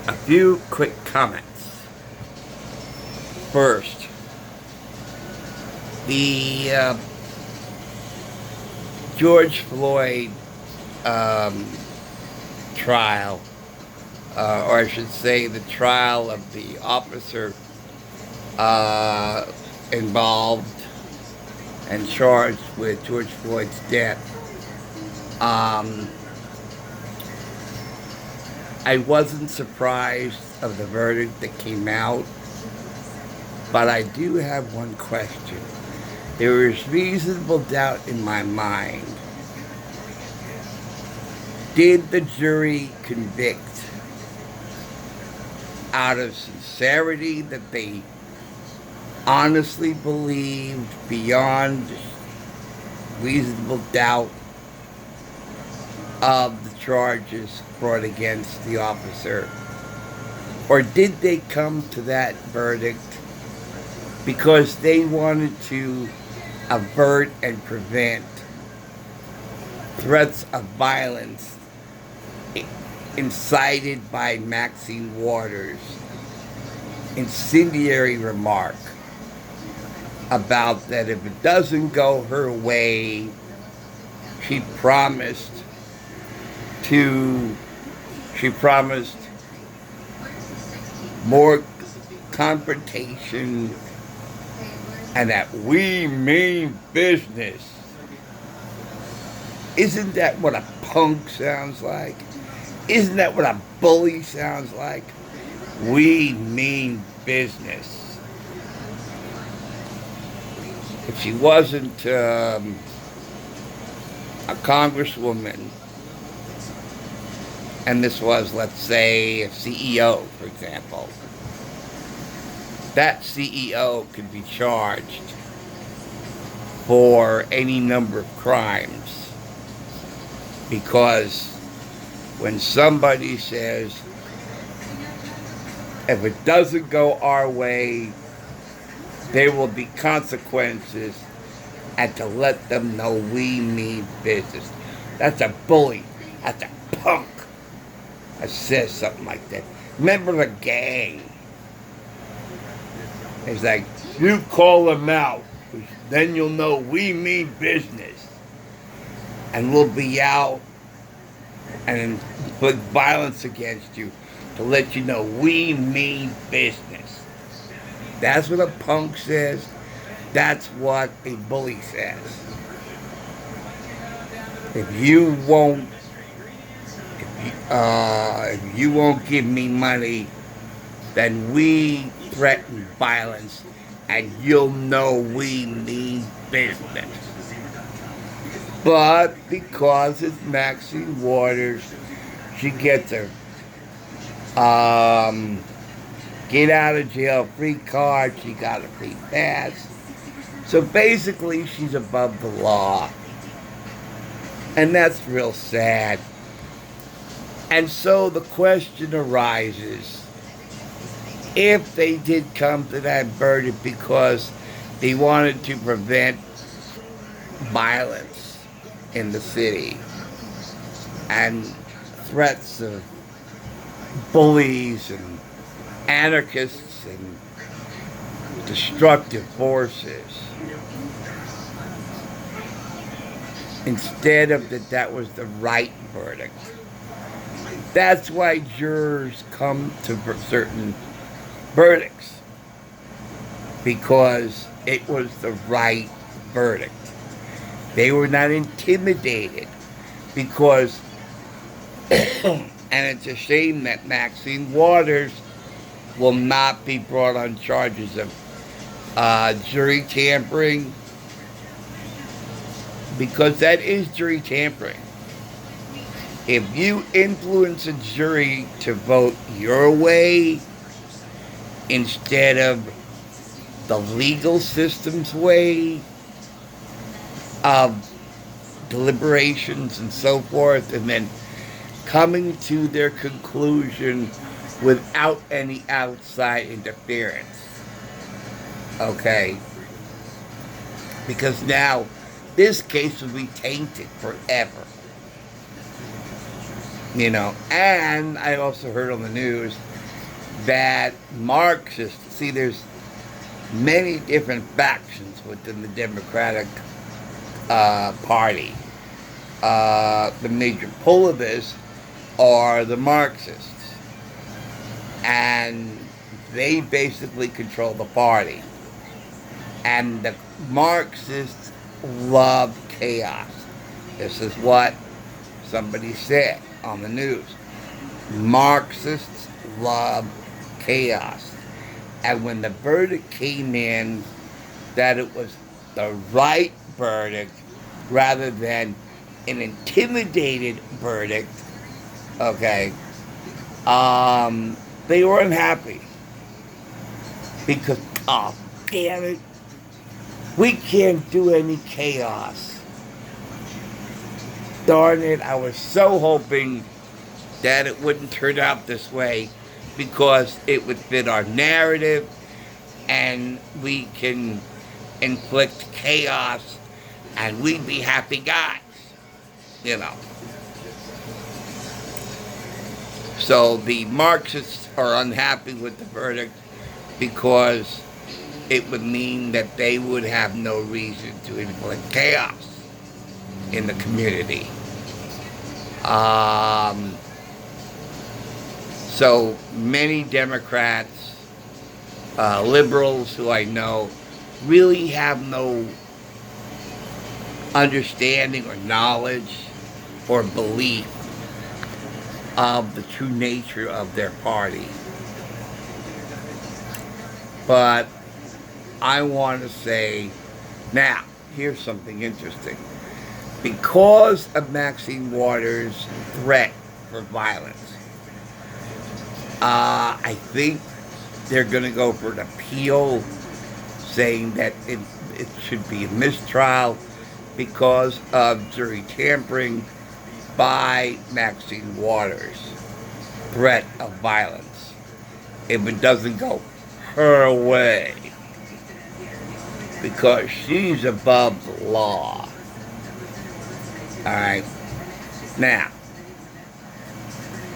A few quick comments. First, the George Floyd um, trial, or I should say, the trial of the officer uh, involved and charged with George Floyd's death. Um, I wasn't surprised of the verdict that came out, but I do have one question. There is reasonable doubt in my mind. Did the jury convict out of sincerity that they honestly believed beyond reasonable doubt of the charges brought against the officer? Or did they come to that verdict because they wanted to avert and prevent threats of violence incited by Maxine Waters' incendiary remark about that if it doesn't go her way, she promised more confrontation and that we mean business. Isn't that what a punk sounds like? Isn't that what a bully sounds like? We mean business. If she wasn't a congresswoman, and this was, let's say, a CEO, for example, that CEO could be charged for any number of crimes, because when somebody says, if it doesn't go our way, there will be consequences, and to let them know we mean business. That's a bully. That's a punk that says something like that. Remember the gang. It's like, you call them out, then you'll know we mean business. And we'll be out and put violence against you to let you know we mean business. That's what a punk says. That's what a bully says. If you won't give me money, then we threaten violence, and you'll know we mean business. But because it's Maxine Waters, she gets a get out of jail free card. She got a free pass. So basically, she's above the law. And that's real sad. And so the question arises, if they did come to that verdict because they wanted to prevent violence in the city and threats of bullies and anarchists and destructive forces, instead of that was the right verdict. That's why jurors come to certain verdicts, because it was the right verdict. They were not intimidated, because and it's a shame that Maxine Waters will not be brought on charges of jury tampering, because that is jury tampering. If you influence a jury to vote your way instead of the legal system's way of deliberations and so forth, and then coming to their conclusion without any outside interference. Okay? Because now this case will be tainted forever. You know, and I also heard on the news that Marxists, see, there's many different factions within the Democratic Party. The major pull of this are the Marxists, and they basically control the party. And the Marxists love chaos. This is what somebody said on the news. Marxists love chaos. And when the verdict came in that it was the right verdict rather than an intimidated verdict, okay, they were unhappy. Because, oh, damn it, we can't do any chaos. Darn it, I was so hoping that it wouldn't turn out this way because it would fit our narrative and we can inflict chaos and we'd be happy guys, you know. So the Marxists are unhappy with the verdict because it would mean that they would have no reason to inflict chaos in the community. So many Democrats, liberals who I know, really have no understanding or knowledge or belief of the true nature of their party. But I want to say, now, here's something interesting. Because of Maxine Waters' threat for violence, I think they're going to go for an appeal saying that it should be a mistrial because of jury tampering by Maxine Waters' threat of violence. If it doesn't go her way, because she's above the law. All right. Now,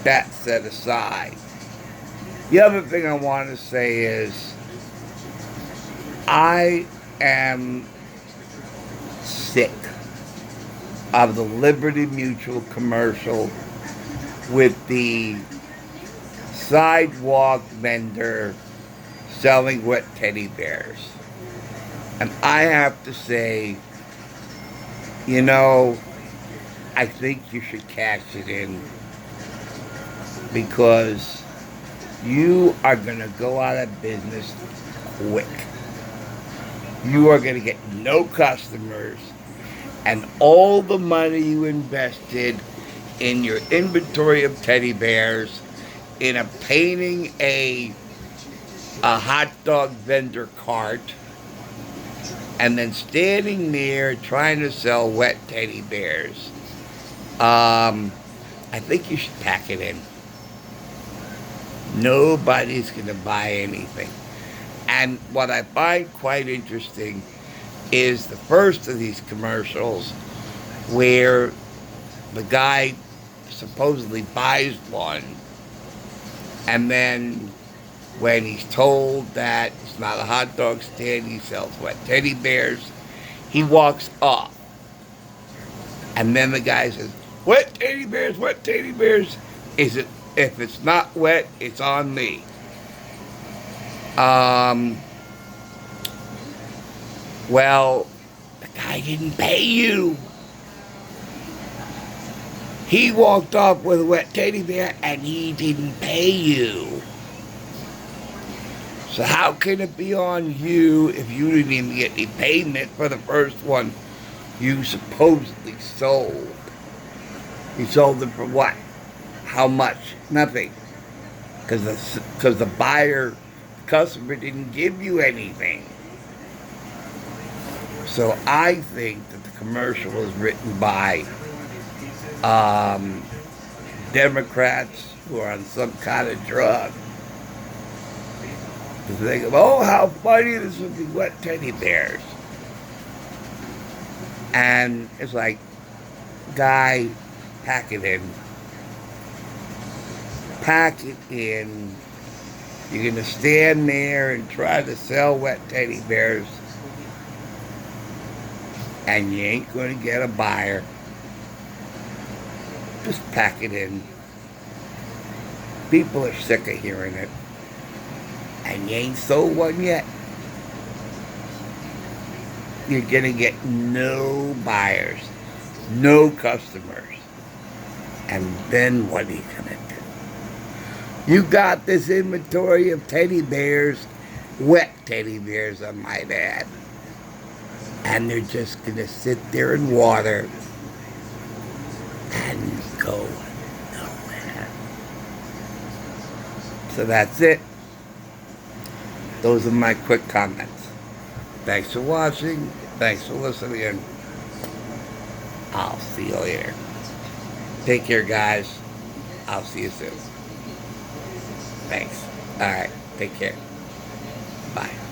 that set aside, the other thing I want to say is I am sick of the Liberty Mutual commercial with the sidewalk vendor selling wet teddy bears. And I have to say, you know, I think you should cash it in because you are going to go out of business quick. You are going to get no customers, and all the money you invested in your inventory of teddy bears, in painting a hot dog vendor cart, and then standing there trying to sell wet teddy bears. I think you should pack it in. Nobody's going to buy anything. And what I find quite interesting is the first of these commercials where the guy supposedly buys one, and then when he's told that it's not a hot dog stand, he sells wet teddy bears, he walks off. And then the guy says, wet teddy bears, wet teddy bears. If it's not wet, it's on me. Well, the guy didn't pay you. He walked off with a wet teddy bear and he didn't pay you. So how can it be on you if you didn't even get any payment for the first one you supposedly sold? You sold them for what? How much? Nothing. Because the customer didn't give you anything. So I think that the commercial was written by Democrats who are on some kind of drug. To think of, oh, how funny this would be, wet teddy bears. And it's like, guy, pack it in. Pack it in You're going to stand there and try to sell wet teddy bears, and you ain't going to get a buyer. Just pack it in. People are sick of hearing it. And you ain't sold one yet. You're going to get no buyers, no customers. And then what are you going to do? You got this inventory of teddy bears, wet teddy bears, I might add. And they're just going to sit there in water and go nowhere. So that's it. Those are my quick comments. Thanks for watching. Thanks for listening. I'll see you later. Take care, guys. I'll see you soon. Thanks. All right. Take care. Bye.